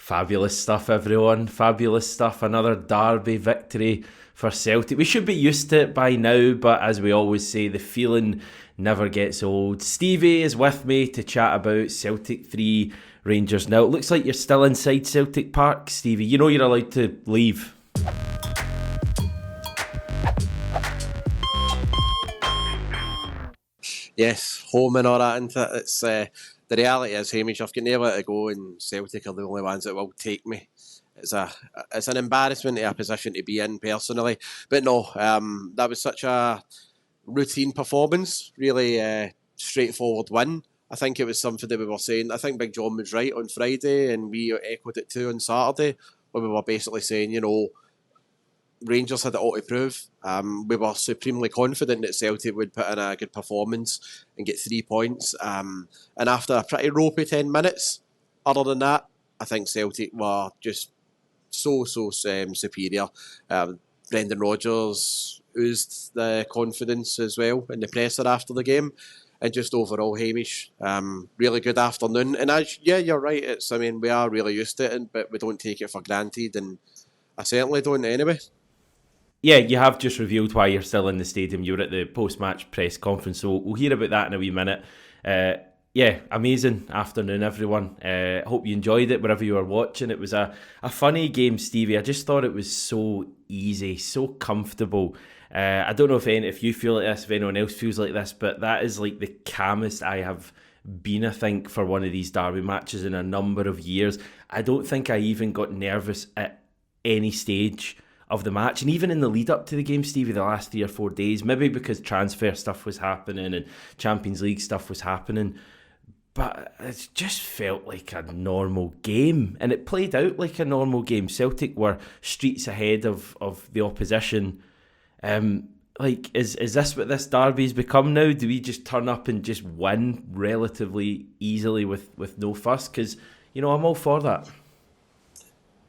Fabulous stuff, everyone. Fabulous stuff. Another derby victory for Celtic. We should be used to it by now, but as we always say, the feeling never gets old. Stevie is with me to chat about Celtic 3, Rangers now. It looks like you're still inside Celtic Park, Stevie. You know you're allowed to leave. Yes, home and all that, isn't it? It's the reality is, Hamish, I've got nowhere to go, and Celtic are the only ones that will take me. It's an embarrassment of a position to be in personally, but no, that was such a routine performance, really straightforward win. I think it was something that we were saying. I think Big John was right on Friday, and we echoed it too on Saturday, where we were basically saying, Rangers had it all to prove. We were supremely confident that Celtic would put in a good performance and get 3 points. And after a pretty ropey 10 minutes, other than that, I think Celtic were just so superior. Brendan Rodgers oozed the confidence as well in the presser after the game. And just overall, Hamish, really good afternoon. And you're right. We are really used to it, but we don't take it for granted. And I certainly don't anyway. Yeah, you have just revealed why you're still in the stadium. You were at the post-match press conference, so we'll hear about that in a wee minute. Amazing afternoon, everyone. Hope you enjoyed it wherever you were watching. It was a funny game, Stevie. I just thought it was so easy, so comfortable. I don't know if you feel like this, if anyone else feels like this, but that is like the calmest I have been, I think, for one of these derby matches in a number of years. I don't think I even got nervous at any stage of the match, and even in the lead up to the game, Stevie, the last 3 or 4 days, maybe because transfer stuff was happening and Champions League stuff was happening, but it just felt like a normal game, and it played out like a normal game. Celtic were streets ahead of the opposition. Is this what this derby's become now? Do we just turn up and just win relatively easily with no fuss? Because I'm all for that.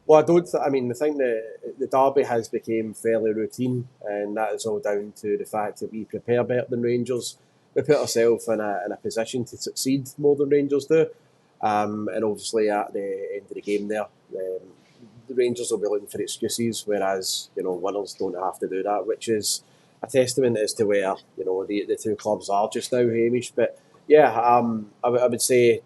Well, I think the derby has become fairly routine, and that is all down to the fact that we prepare better than Rangers. We put ourselves in a position to succeed more than Rangers do. And obviously at the end of the game there, the Rangers will be looking for excuses, whereas, winners don't have to do that, which is a testament as to where, the two clubs are just now, Hamish. But yeah, I would say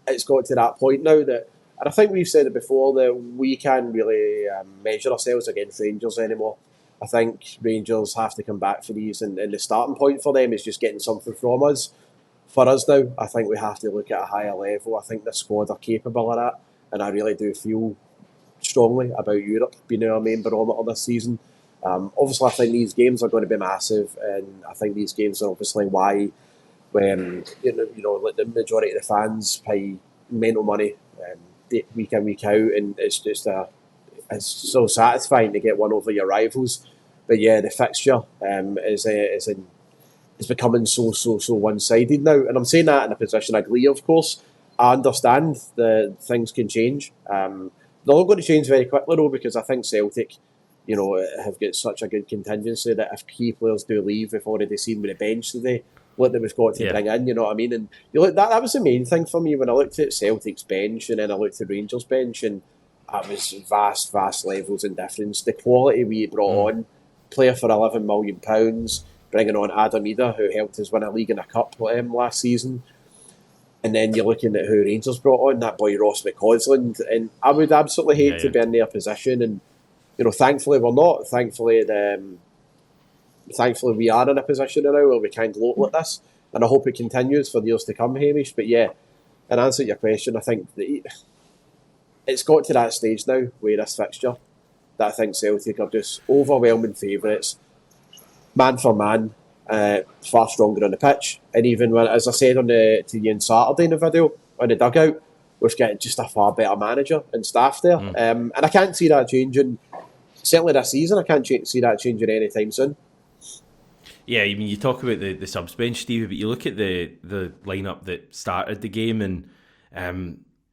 it's got to that point now that, and I think we've said it before, that we can't really measure ourselves against Rangers anymore. I think Rangers have to come back for these, and the starting point for them is just getting something from us. For us now, I think we have to look at a higher level. I think the squad are capable of that, and I really do feel strongly about Europe being our main barometer this season. Obviously, I think these games are going to be massive, and I think these games are obviously why, when like the majority of the fans pay mental money week in, week out, and it's just it's so satisfying to get one over your rivals. But yeah, the fixture is becoming so one-sided now, and I'm saying that in a position of glee. Of course, I understand that things can change. They're not going to change very quickly though, because I think Celtic, have got such a good contingency that if key players do leave, we've already seen with the bench today what that we've got to bring in, you know what I mean? And that was the main thing for me when I looked at Celtic's bench and then I looked at Rangers' bench, and it was vast levels in difference. The quality we brought on, player for £11 million, bringing on Adam Ida, who helped us win a league and a cup last season. And then you're looking at who Rangers brought on, that boy Ross McCausland. And I would absolutely hate to be in their position. And, thankfully we're not. Thankfully we are in a position now where we can gloat like this, and I hope it continues for years to come, Hamish. But yeah, in answer to your question, I think that it's got to that stage now where this fixture that I think Celtic are just overwhelming favourites, man for man, far stronger on the pitch. And even when, as I said to you on Saturday in the video on the dugout, we've got just a far better manager and staff there, and I can't see that changing. Certainly this season, I can't see that changing anytime soon. Yeah, I mean, you talk about the subs bench, Stevie, but you look at the lineup that started the game, and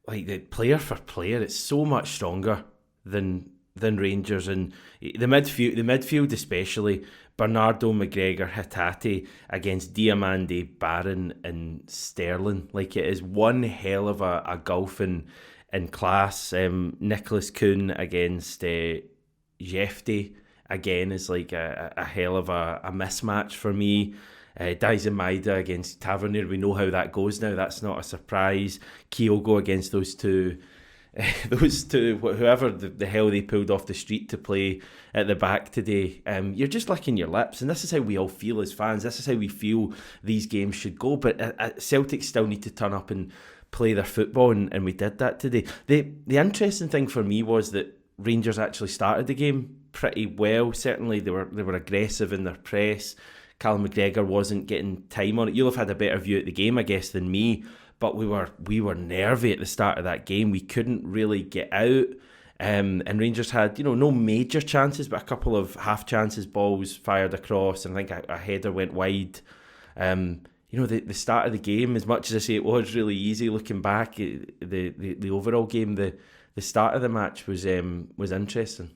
like the player for player, it's so much stronger than Rangers, and the midfield especially. Bernardo, McGregor, Hatate against Diamande, Barron, and Sterling. Like, it is one hell of a gulf in in class. Nicholas Kuhn against Jefte again is like a hell of a mismatch for me. Dyson Maeda against Tavernier, we know how that goes now. That's not a surprise. Kyogo against those two, whoever the hell they pulled off the street to play at the back today. You're just licking your lips, and this is how we all feel as fans. This is how we feel these games should go. But Celtic still need to turn up and play their football, and we did that today. The interesting thing for me was that Rangers actually started the game pretty well. Certainly they were aggressive in their press. Callum McGregor wasn't getting time on it. You'll have had a better view at the game, I guess, than me. But we were nervy at the start of that game. We couldn't really get out. And Rangers had, no major chances, but a couple of half chances, balls fired across, and I think a header went wide. The start of the game, as much as I say it was really easy looking back, the overall game, the start of the match was interesting.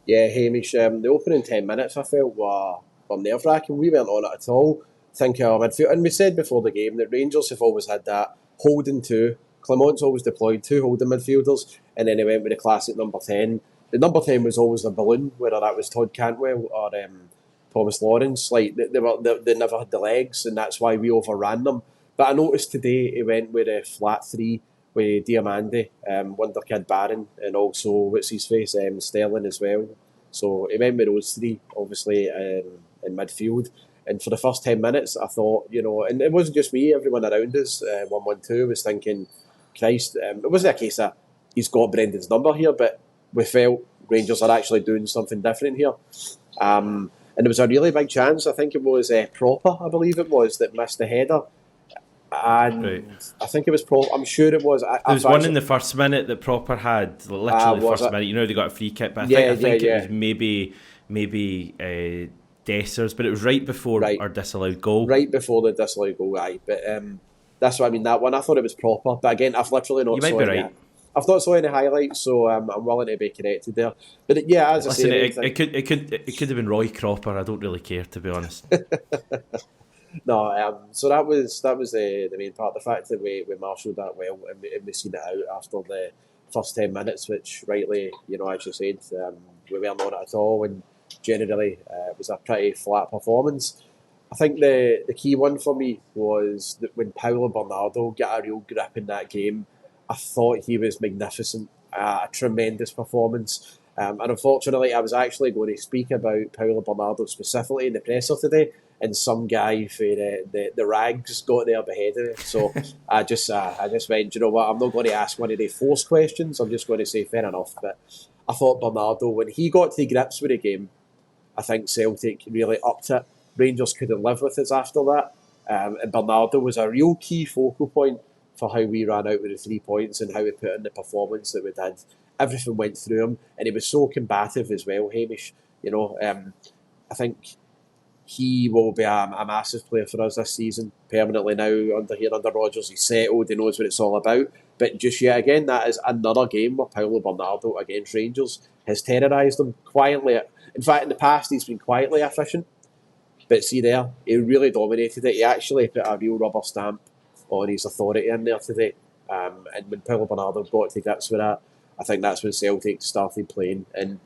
Yeah, Hamish, the opening 10 minutes I felt were nerve-wracking. We weren't on it at all. Think our midfield, and we said before the game that Rangers have always had that holding two. Clement's always deployed two holding midfielders, and then he went with the classic number 10. The number 10 was always a balloon, whether that was Todd Cantwell or Thomas Lawrence. Like they never had the legs, and that's why we overran them. But I noticed today he went with a flat three with Diamande, Wonderkid Barron, and also what's his face, Sterling as well. So he went with those three, obviously, in midfield. And for the first 10 minutes, I thought, and it wasn't just me, everyone around us, 112, was thinking, Christ, it wasn't a case that he's got Brendan's number here, but we felt Rangers are actually doing something different here. And there was a really big chance, I think it was Proper, I believe it was, that missed the header. And right. I think it was Proper, I'm sure it was. There was one in the first minute that Proper had, literally the first minute. They got a free kick, but I think it was maybe Dessers, but it was right before our disallowed goal. Right before the disallowed goal, aye. But that's what I mean, that one, I thought it was Proper. But again, I've literally not saw any. I've not saw any highlights, so I'm willing to be corrected there. But as I say... It could have been Roy Cropper, I don't really care, to be honest. No, so that was the main part. The fact that we marshalled that well and we seen it out after the first 10 minutes, which rightly, as you said, we weren't on it at all, and generally it was a pretty flat performance. I think the key one for me was that when Paulo Bernardo got a real grip in that game, I thought he was magnificent, a tremendous performance. And unfortunately, I was actually going to speak about Paulo Bernardo specifically in the presser today, and some guy for the rags got there beheaded it. So I just went, you know what, I'm not going to ask one of the forced questions, I'm just going to say fair enough. But I thought Bernardo, when he got to grips with the game, I think Celtic really upped it. Rangers couldn't live with us after that. And Bernardo was a real key focal point for how we ran out with the 3 points and how we put in the performance that we did. Everything went through him, and he was so combative as well, Hamish. I think he will be a massive player for us this season, permanently now under Rodgers. He's settled, he knows what it's all about. But just yet again, that is another game where Paulo Bernardo against Rangers has terrorised them quietly. In fact, in the past, he's been quietly efficient. But see there, he really dominated it. He actually put a real rubber stamp on his authority in there today. And when Paulo Bernardo got to grips with that, I think that's when Celtic started playing. And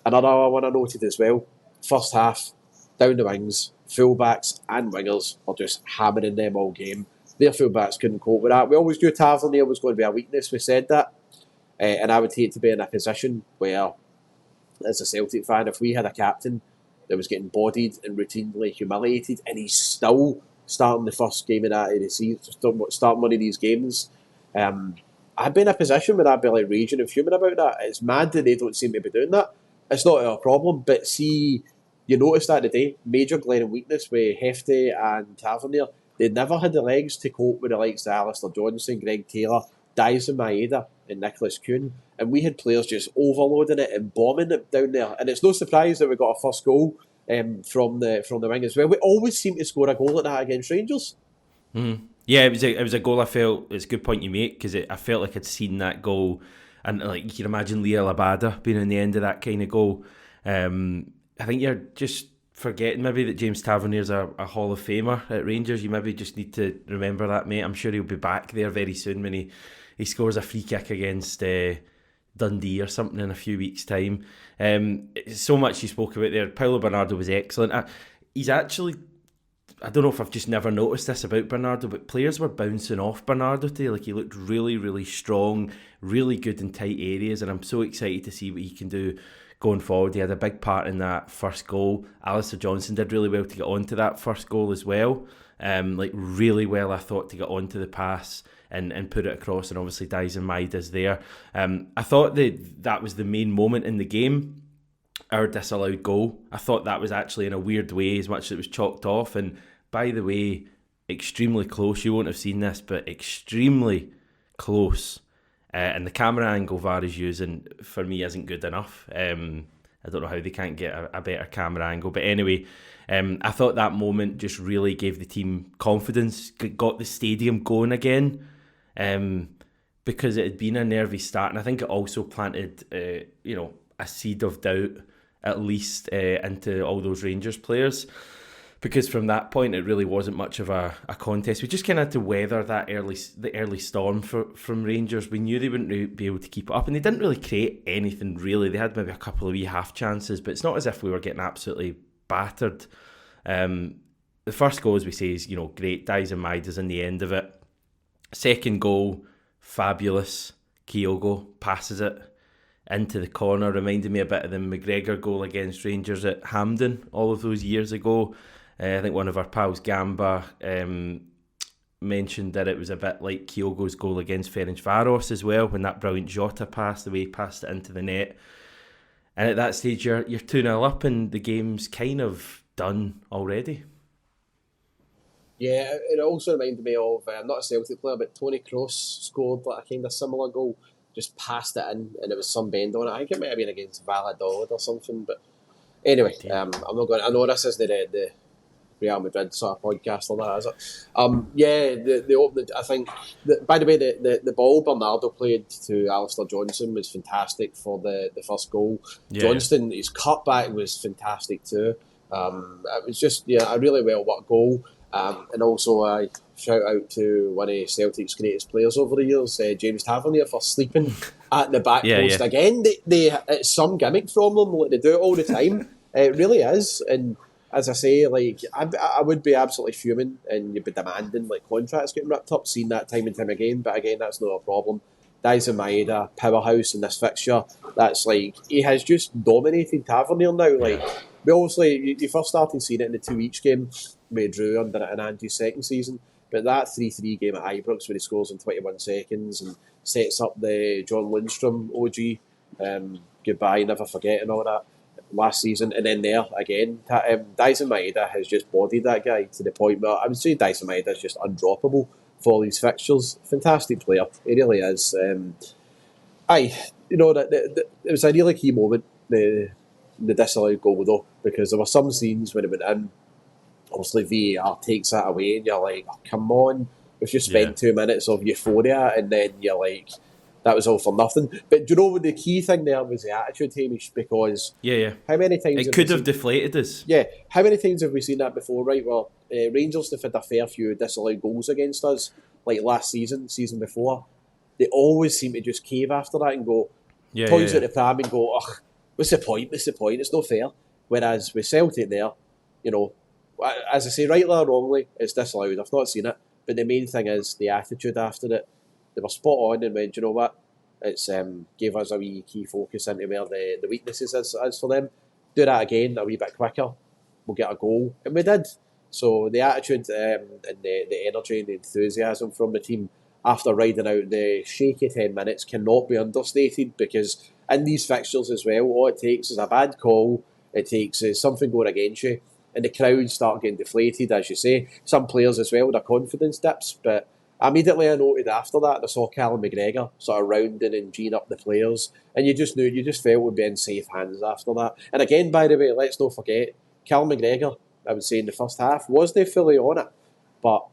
another one I noted as well, first half, down the wings, fullbacks and wingers are just hammering them all game. Their fullbacks couldn't cope with that. We always knew Tavernier was going to be a weakness, we said that. And I would hate to be in a position where, as a Celtic fan, if we had a captain that was getting bodied and routinely humiliated, and he's still starting the first game of that of the season, starting one of these games, I'd be in a position where I'd be like raging and fuming about that. It's mad that they don't seem to be doing that. It's not our problem, but see, you noticed that today, major glaring weakness with Hefty and Tavernier. They never had the legs to cope with the likes of Alistair Johnson, Greg Taylor, Dyson Maeda and Nicholas Kuhn. And we had players just overloading it and bombing it down there. And it's no surprise that we got a first goal from the wing as well. We always seem to score a goal like that against Rangers. Mm-hmm. Yeah, it was a goal I felt, it's a good point you make, because I felt like I'd seen that goal, and like you can imagine Leah Labada being in the end of that kind of goal. I think you're just forgetting maybe that James Tavernier's a Hall of Famer at Rangers. You maybe just need to remember that, mate. I'm sure he'll be back there very soon when he he scores a free kick against Dundee or something in a few weeks' time. So much you spoke about there. Paulo Bernardo was excellent. He's actually, I don't know if I've just never noticed this about Bernardo, but players were bouncing off Bernardo today. Like, he looked really, really strong, really good in tight areas, and I'm so excited to see what he can do going forward. He had a big part in that first goal. Alistair Johnson did really well to get onto that first goal as well. Like, really well, I thought, to get onto the pass and put it across, and obviously Dyson Maida's there. I thought that was the main moment in the game, our disallowed goal. I thought that was actually, in a weird way, as much as it was chalked off, and by the way, extremely close. You won't have seen this, but extremely close. And the camera angle VAR is using, for me, isn't good enough. I don't know how they can't get a better camera angle. But anyway, I thought that moment just really gave the team confidence, got the stadium going again, because it had been a nervy start. And I think it also planted a seed of doubt, at least, into all those Rangers players. Because from that point, it really wasn't much of a contest. We just kind of had to weather the early storm from Rangers. We knew they wouldn't be able to keep it up, and they didn't really create anything, really. They had maybe a couple of wee half chances, but it's not as if we were getting absolutely battered. The first goal, as we say, is great. Dyson Maida's in the end of it. Second goal, fabulous. Kyogo passes it into the corner. Reminded me a bit of the McGregor goal against Rangers at Hampden all of those years ago. I think one of our pals, Gamba, mentioned that it was a bit like Kyogo's goal against Ferencváros as well, when that brilliant Jota pass, the way he passed it into the net. And at that stage, you're 2-0 up, and the game's kind of done already. Yeah, it also reminded me of, not a Celtic player, but Tony Kroos scored like a kind of similar goal, just passed it in, and it was some bend on it. I think it might have been against Valladolid or something, but anyway, I'm not going to, I know this isn't the Real Madrid sort of podcast or that, is it? The opening, I think, by the way, the ball Bernardo played to Alistair Johnson was fantastic for the first goal. Yeah. Johnston, his cutback was fantastic too. It was just, a really well worked goal. And also a shout out to one of Celtic's greatest players over the years, James Tavernier, for sleeping at the back post again. It's some gimmick from them, like they do it all the time. It really is. And as I say, like I would be absolutely fuming, and you'd be demanding like contracts getting ripped up, seeing that time and time again. But again, that's not a problem. Dyson Maeda, powerhouse in this fixture. That's like, he has just dominated Tavernier now. Like, we obviously, you first started seeing it in the 2-each game. We drew under it in Andy's second season. But that 3-3 game at Ibrox, where he scores in 21 seconds and sets up the John Lundstrom OG, goodbye, never forget, and all that, last season. And then there again, Dyson Maeda has just bodied that guy to the point where I would say Dyson Maeda is just undroppable for these fixtures. Fantastic player, he really is. It was a really key moment, the disallowed goal though, because there were some scenes when it went in, obviously VAR takes that away, and you're like, oh, come on, we've just spent 2 minutes of euphoria, and then you're like, that was all for nothing. But do you know what the key thing there was? The attitude, Hamish, because how many times it could have deflated us. Yeah, how many times have we seen that before, right? Well, Rangers have had a fair few disallowed goals against us, like last season before. They always seem to just cave after that and go, toys at the pram and go, ugh, what's the point? It's not fair. Whereas with Celtic there, as I say, rightly or wrongly, it's disallowed. I've not seen it. But the main thing is the attitude after it. They were spot on and went, you know what? It's gave us a wee key focus into where the weaknesses is for them. Do that again a wee bit quicker. We'll get a goal. And we did. So the attitude and the energy and the enthusiasm from the team after riding out the shaky 10 minutes cannot be understated, because in these fixtures as well, all it takes is a bad call. It takes something going against you, and the crowd start getting deflated, as you say. Some players as well, their confidence dips, but immediately I noted after that, I saw Callum McGregor sort of rounding and geeing up the players, and you just felt we'd be in safe hands after that. And again, by the way, let's not forget, Callum McGregor, I would say in the first half, was they fully on it, but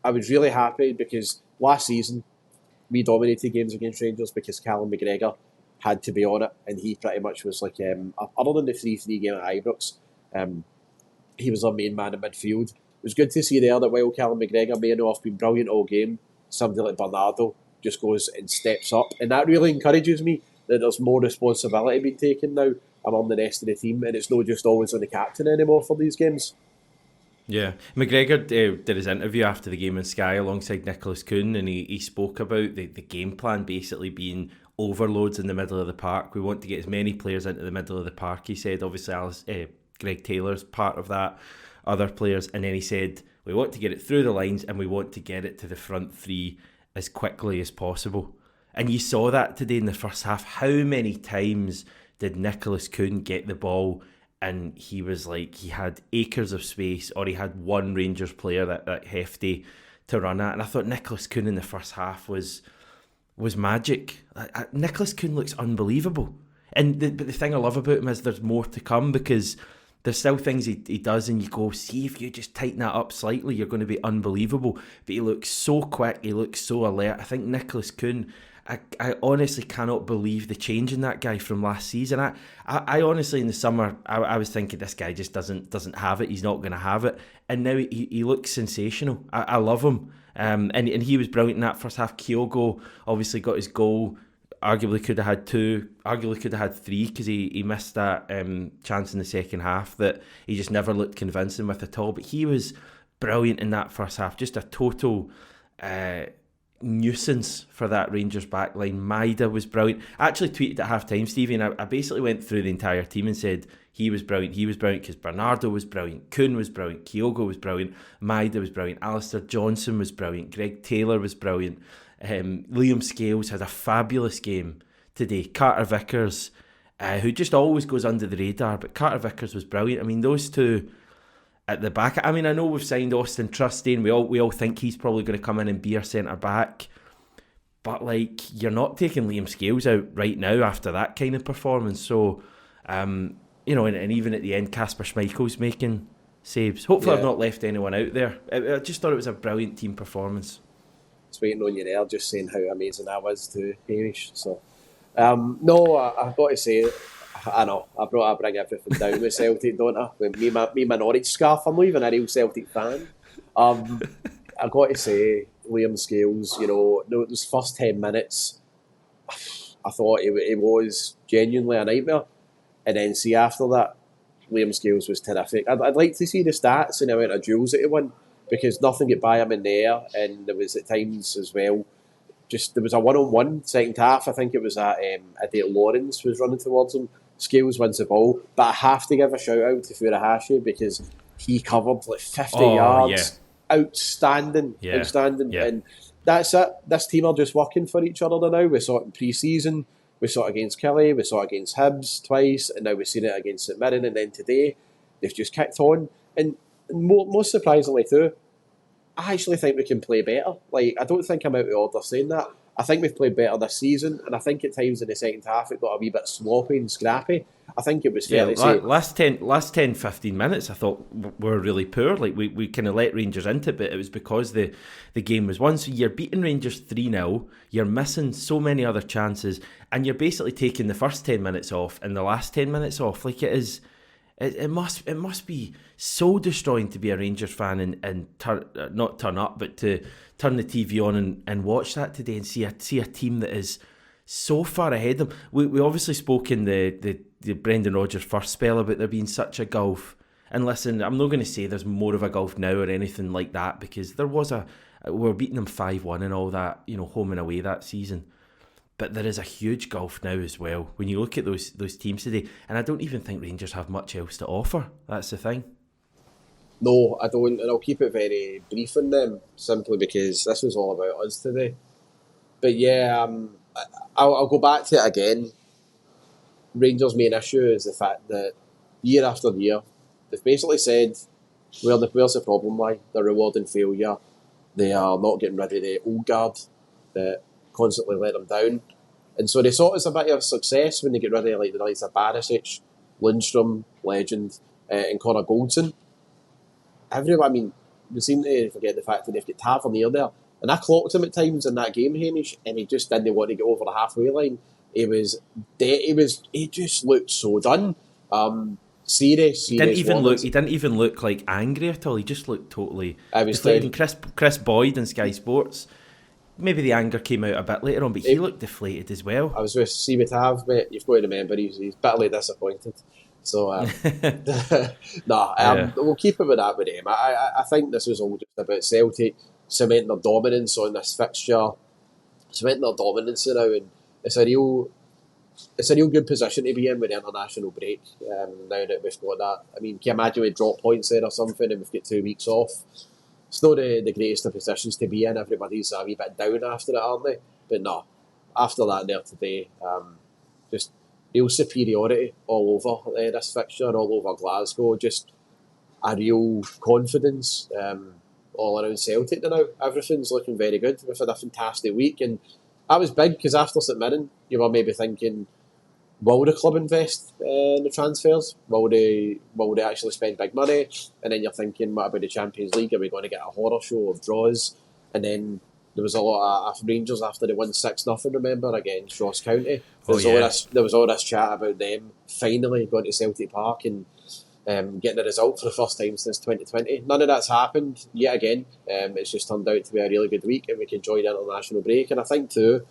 I was really happy because last season we dominated games against Rangers because Callum McGregor had to be on it, and he pretty much was like, other than the 3-3 game at Ibrox, he was our main man in midfield. It was good to see there that while Callum McGregor may not have been brilliant all game, somebody like Bernardo just goes and steps up. And that really encourages me that there's more responsibility being taken now among the rest of the team, and it's not just always on the captain anymore for these games. Yeah, McGregor did his interview after the game in Sky alongside Nicholas Kuhn, and he spoke about the game plan basically being overloads in the middle of the park. We want to get as many players into the middle of the park, he said. Obviously, Greg Taylor's part of that, other players. And then he said, we want to get it through the lines and we want to get it to the front three as quickly as possible. And you saw that today in the first half. How many times did Nicholas Kuhn get the ball and he was like, he had acres of space, or he had one Rangers player that hefty to run at? And I thought Nicholas Kuhn in the first half was magic. Nicholas Kuhn looks unbelievable. But the thing I love about him is there's more to come, because there's still things he does, and you go, see, if you just tighten that up slightly, you're going to be unbelievable. But he looks so quick, he looks so alert. I think Nicholas Kuhn, I honestly cannot believe the change in that guy from last season. I honestly, in the summer, I was thinking this guy just doesn't have it. He's not going to have it. And now he looks sensational. I love him. And he was brilliant in that first half. Kyogo obviously got his goal. Arguably could have had two. Arguably could have had three, because he missed that chance in the second half that he just never looked convincing with at all. But he was brilliant in that first half. Just a total nuisance for that Rangers backline. Maida was brilliant. I actually tweeted at half-time, Stevie, and I basically went through the entire team and said he was brilliant because Bernardo was brilliant, Kuhn was brilliant, Kyogo was brilliant, Maida was brilliant, Alistair Johnson was brilliant, Greg Taylor was brilliant, Liam Scales had a fabulous game today. Carter Vickers, who just always goes under the radar, but Carter Vickers was brilliant. I mean, those two at the back. I mean, I know we've signed Austin Trusty, and we all think he's probably going to come in and be our centre back, but like, you're not taking Liam Scales out right now after that kind of performance. So, and even at the end, Kasper Schmeichel's making saves. Hopefully, I've not left anyone out there. I just thought it was a brilliant team performance. It's waiting on you there, just saying how amazing that was to Hamish. So, no, I've got to say, I know, I bring everything down with Celtic, don't I? With me my Norwich scarf, I'm not even a real Celtic fan. I've got to say, Liam Scales, those first 10 minutes, I thought it was genuinely a nightmare. And then see, after that, Liam Scales was terrific. I'd like to see the stats and the amount of duels that he won, because nothing get by him in the air, and there was at times as well, there was a one-on-one second half. I think it was Adair Lawrence was running towards him. Scales wins the ball, but I have to give a shout out to Furuhashi, because he covered like 50 yards. Yeah. Outstanding. Yeah. And that's it. This team are just working for each other now. We saw it in pre-season, we saw it against Kelly, we saw it against Hibs twice, and now we've seen it against St Mirren, and then today they've just kicked on. And most surprisingly too, I actually think we can play better. Like, I don't think I'm out of order saying that. I think we've played better this season, and I think at times in the second half it got a wee bit sloppy and scrappy. I think it was fair to say. Last 10, 15 minutes I thought were really poor. Like, we kind of let Rangers into it, but it was because the game was won. So you're beating Rangers 3-0, you're missing so many other chances, and you're basically taking the first 10 minutes off and the last 10 minutes off. Like, it is... It must be so destroying to be a Rangers fan and not turn up, but to turn the TV on and watch that today and see a team that is so far ahead of them. We obviously spoke in the Brendan Rodgers first spell about there being such a gulf. And listen, I'm not going to say there's more of a gulf now or anything like that, because there was we're beating them 5-1 and all that, home and away that season. But there is a huge gulf now as well when you look at those teams today. And I don't even think Rangers have much else to offer. That's the thing. No, I don't. And I'll keep it very brief on them, simply because this was all about us today. But yeah, I'll go back to it again. Rangers' main issue is the fact that year after year, they've basically said, where's the problem lie? They're rewarding failure. They are not getting rid of the old guard that constantly let them down. And so they saw it as a bit of success when they get rid of the likes of Barisic, Lundstrom, legend, and Connor Goldson. We seem to forget the fact that they've got Tavernier there. And I clocked him at times in that game, Hamish, and he just didn't want to get over the halfway line. He just looked so done. Serious. He didn't even look like angry at all. He just looked totally. Chris Boyd in Sky Sports, maybe the anger came out a bit later on, but he looked deflated as well. I was with see Tav, mate. You've got to remember he's bitterly disappointed. So we'll keep it with that with him. I think this was all just about Celtic cementing their dominance on this fixture, cementing their dominance now, and it's a real good position to be in with the international break. Now that we've got that, I mean, can you imagine we drop points there or something, and we've got 2 weeks off? It's not the greatest of positions to be in. Everybody's a wee bit down after it, aren't they? But no, after that there today, just real superiority all over this fixture, all over Glasgow. Just a real confidence all around Celtic now. Everything's looking very good. We've had a fantastic week, and that was big because after St Mirren, you were maybe thinking, will the club invest in the transfers? Will they actually spend big money? And then you're thinking, what about the Champions League? Are we going to get a horror show of draws? And then there was a lot of Rangers after they won 6-0, remember, against Ross County. There was all this chat about them finally going to Celtic Park and getting a result for the first time since 2020. None of that's happened yet again. It's just turned out to be a really good week, and we can enjoy the international break. And I think too,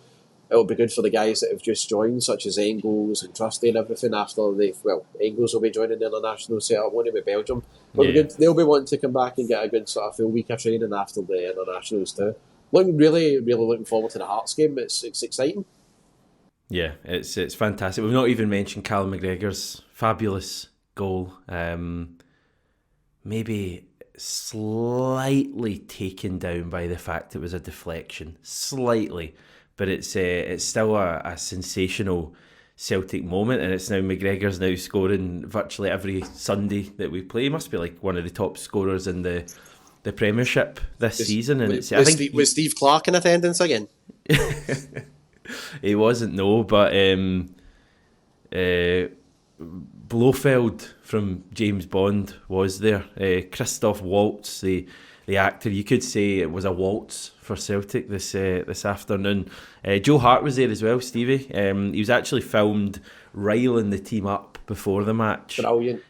it'll be good for the guys that have just joined, such as Engels and Trusty and everything. Engels will be joining the international setup, won't he, with Belgium? They'll be wanting to come back and get a good sort of full week of training after the internationals too. Really looking forward to the Hearts game. It's exciting. Yeah, it's fantastic. We've not even mentioned Callum McGregor's fabulous goal. Maybe slightly taken down by the fact it was a deflection, slightly, but it's still a sensational Celtic moment, and it's now McGregor's now scoring virtually every Sunday that we play. He must be like one of the top scorers in the Premiership this season. And was Steve Clark in attendance again? He wasn't, no, but Blofeld from James Bond was there. Christoph Waltz, the actor, you could say it was a waltz for Celtic this afternoon. Joe Hart was there as well, Stevie. He was actually filmed riling the team up before the match. Brilliant.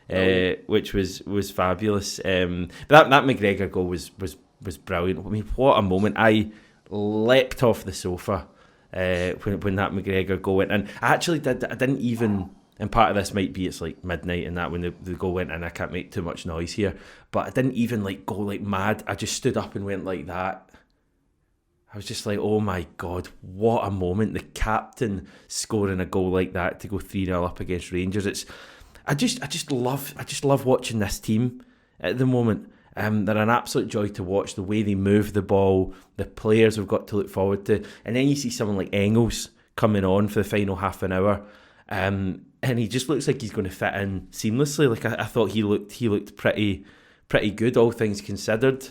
Which was fabulous. But that McGregor goal was brilliant. I mean, what a moment. I leapt off the sofa when that McGregor goal went in. I didn't even, and part of this might be it's like midnight and that when the goal went in, I can't make too much noise here, but I didn't even go like mad. I just stood up and went like that. I was just like, oh my God, what a moment. The captain scoring a goal like that to go 3-0 up against Rangers. I just love watching this team at the moment. They're an absolute joy to watch, the way they move the ball, the players we've got to look forward to. And then you see someone like Engels coming on for the final half an hour. And he just looks like he's going to fit in seamlessly. Like I thought he looked pretty good, all things considered.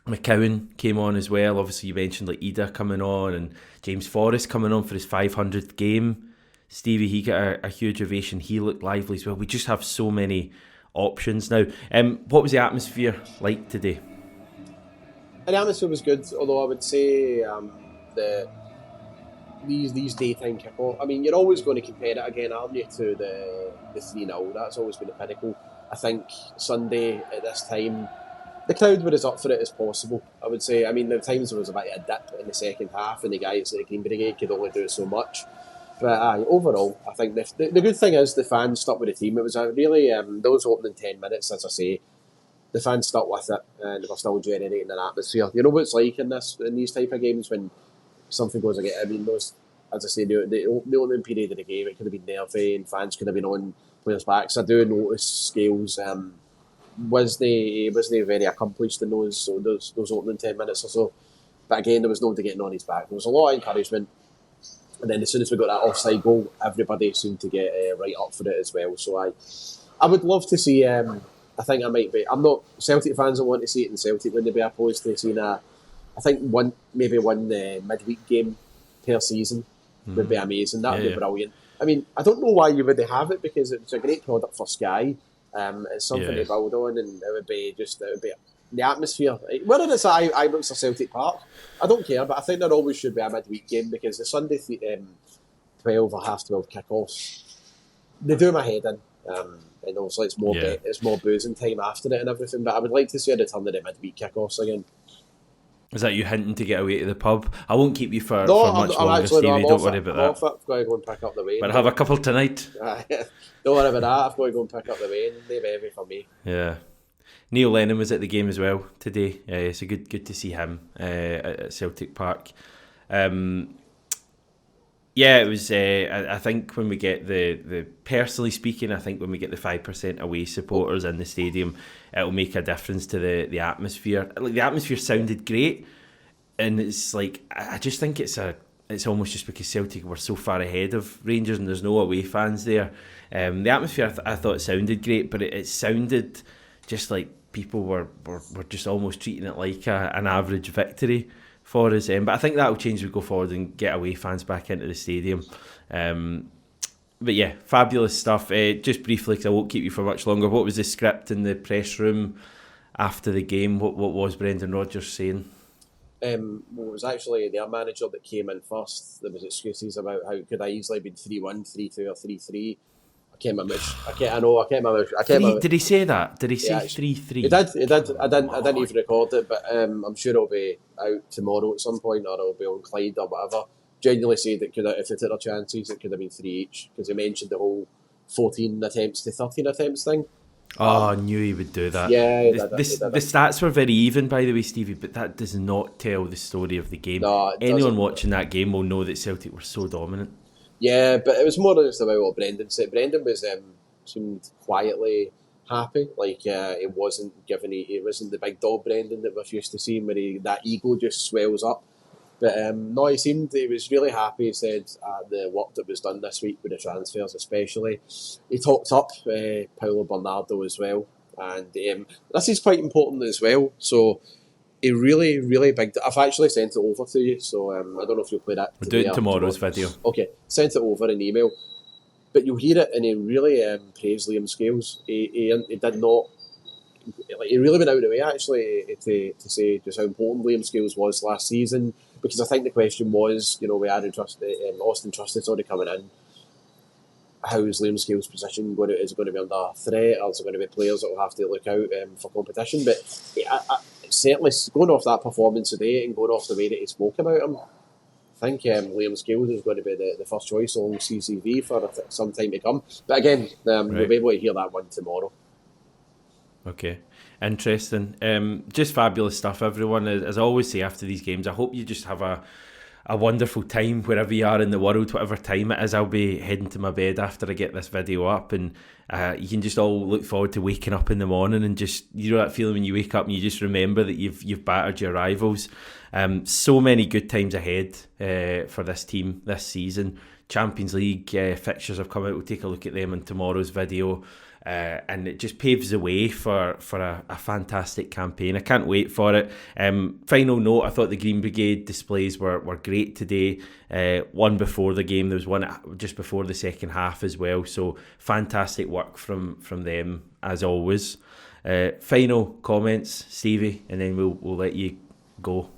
McCowan came on as well. Obviously, you mentioned like Ida coming on and James Forrest coming on for his 500th game. Stevie, he got a huge ovation. He looked lively as well. We just have so many options now. What was the atmosphere like today? The atmosphere was good, although I would say these daytime kickoff. I mean, you're always going to compare it again, aren't you, to the 3-0. That's always been the pinnacle. I think Sunday at this time, the crowd were as up for it as possible, I would say. I mean, there were times there was a bit of a dip in the second half and the guys at the Green Brigade could only do so much. But overall, I think the good thing is the fans stuck with the team. It was a really, those opening 10 minutes, as I say, the fans stuck with it and they were still generating an atmosphere. You know what it's like in these type of games when something goes again. I mean, those, as I say, the opening period of the game, it could have been nervy and fans could have been on players' backs. I do notice Scales wasn't very accomplished in those opening 10 minutes or so. But again, there was nobody getting on his back. There was a lot of encouragement. And then as soon as we got that offside goal, everybody seemed to get right up for it as well. So I would love to see, I think I might be, I'm not, Celtic fans don't want to see it in Celtic when they be opposed to seeing I think one midweek game per season would be amazing. That would be brilliant. I mean, I don't know why you would have it because it's a great product for Sky. It's something to build on, and it would be the atmosphere. Whether it's at Ibrox or Celtic Park, I don't care, but I think there always should be a midweek game because the Sunday 12 or half 12 kickoffs, they do my head in. And also it's more boozing time after it and everything, but I would like to see a return of the midweek kickoffs again. Is that you hinting to get away to the pub? I won't keep you for much I'm longer, actually, Stevie. No, Don't worry about I'm off that. it. I've got to go and pick up the rain. But have a couple tonight. Don't worry about that. I've got to go and pick up the rain. They're heavy for me. Yeah. Neil Lennon was at the game as well today. So good to see him at Celtic Park. Yeah, it was. I think when we get the personally speaking, I think when we get the 5% away supporters in the stadium, it'll make a difference to the atmosphere. Like, the atmosphere sounded great, and it's like, I just think it's almost just because Celtic were so far ahead of Rangers and there's no away fans there. The atmosphere, I thought sounded great, but it sounded just like people were just almost treating it like an average victory for us. But I think that will change as we go forward and get away fans back into the stadium. But yeah, fabulous stuff. Just briefly, because I won't keep you for much longer, what was the script in the press room after the game? What was Brendan Rodgers saying? It was actually their manager that came in first. There was excuses about how could I easily been 3-1, 3-2 or 3-3. Did he say that? Did he say 3-3? He did. I didn't even record it, but I'm sure it'll be out tomorrow at some point, or it'll be on Clyde or whatever. Genuinely said that if they took their chances, it could have been 3 each, because he mentioned the whole 14 attempts to 13 attempts thing. I knew he would do that. Yeah, the stats were very even, by the way, Stevie, but that does not tell the story of the game. No, anyone watching that game will know that Celtic were so dominant. Yeah, but it was more just about what Brendan said. Brendan was seemed quietly happy, like it wasn't the big dog Brendan that we're used to seeing, where that ego just swells up. But no, he was really happy. He said the work that was done this week with the transfers, especially. He talked up Paulo Bernardo as well, and this is quite important as well. So he really, really big. I've actually sent it over to you, so I don't know if you'll play that. We'll do it tomorrow's video. Okay, sent it over in email, but you'll hear it, and he really praised Liam Scales. He did not. He really went out of the way actually to say just how important Liam Scales was last season, because I think the question was, we had Austin Trusted's already coming in. How is Liam Scales' position going to? Is it going to be under threat, or is it going to be players that will have to look out for competition? But certainly going off that performance today and going off the way that he spoke about him, I think Liam Scales is going to be the first choice on CCV for some time to come. But again, we'll be able to hear that one tomorrow. Okay, interesting. Just fabulous stuff, everyone. As I always say after these games, I hope you just have a wonderful time wherever you are in the world, whatever time it is. I'll be heading to my bed after I get this video up, and you can just all look forward to waking up in the morning and just, that feeling when you wake up and you just remember that you've battered your rivals. So many good times ahead for this team this season. Champions League fixtures have come out. We'll take a look at them in tomorrow's video. And it just paves the way for a fantastic campaign. I can't wait for it. Final note, I thought the Green Brigade displays were great today. One before the game, there was one just before the second half as well. So fantastic work from them as always. Final comments, Stevie, and then we'll let you go.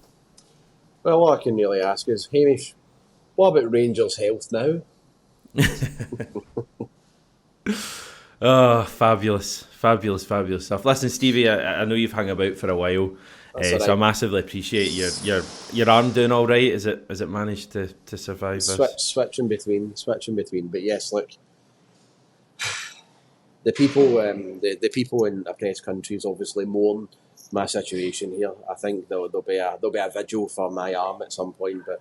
Well, all I can really ask is, Hamish, what about Rangers' health now? Oh, fabulous stuff. Listen, Stevie, I know you've hung about for a while, right. So I massively appreciate your arm doing all right. Is it managed to survive this? Switching between. But yes, look, the people in oppressed countries obviously mourn my situation here. I think there'll be a vigil for my arm at some point, but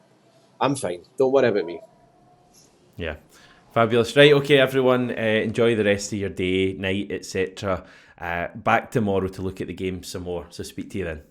I'm fine. Don't worry about me. Yeah. Fabulous. Right, okay, everyone, enjoy the rest of your day, night, etc. Back tomorrow to look at the game some more. So speak to you then.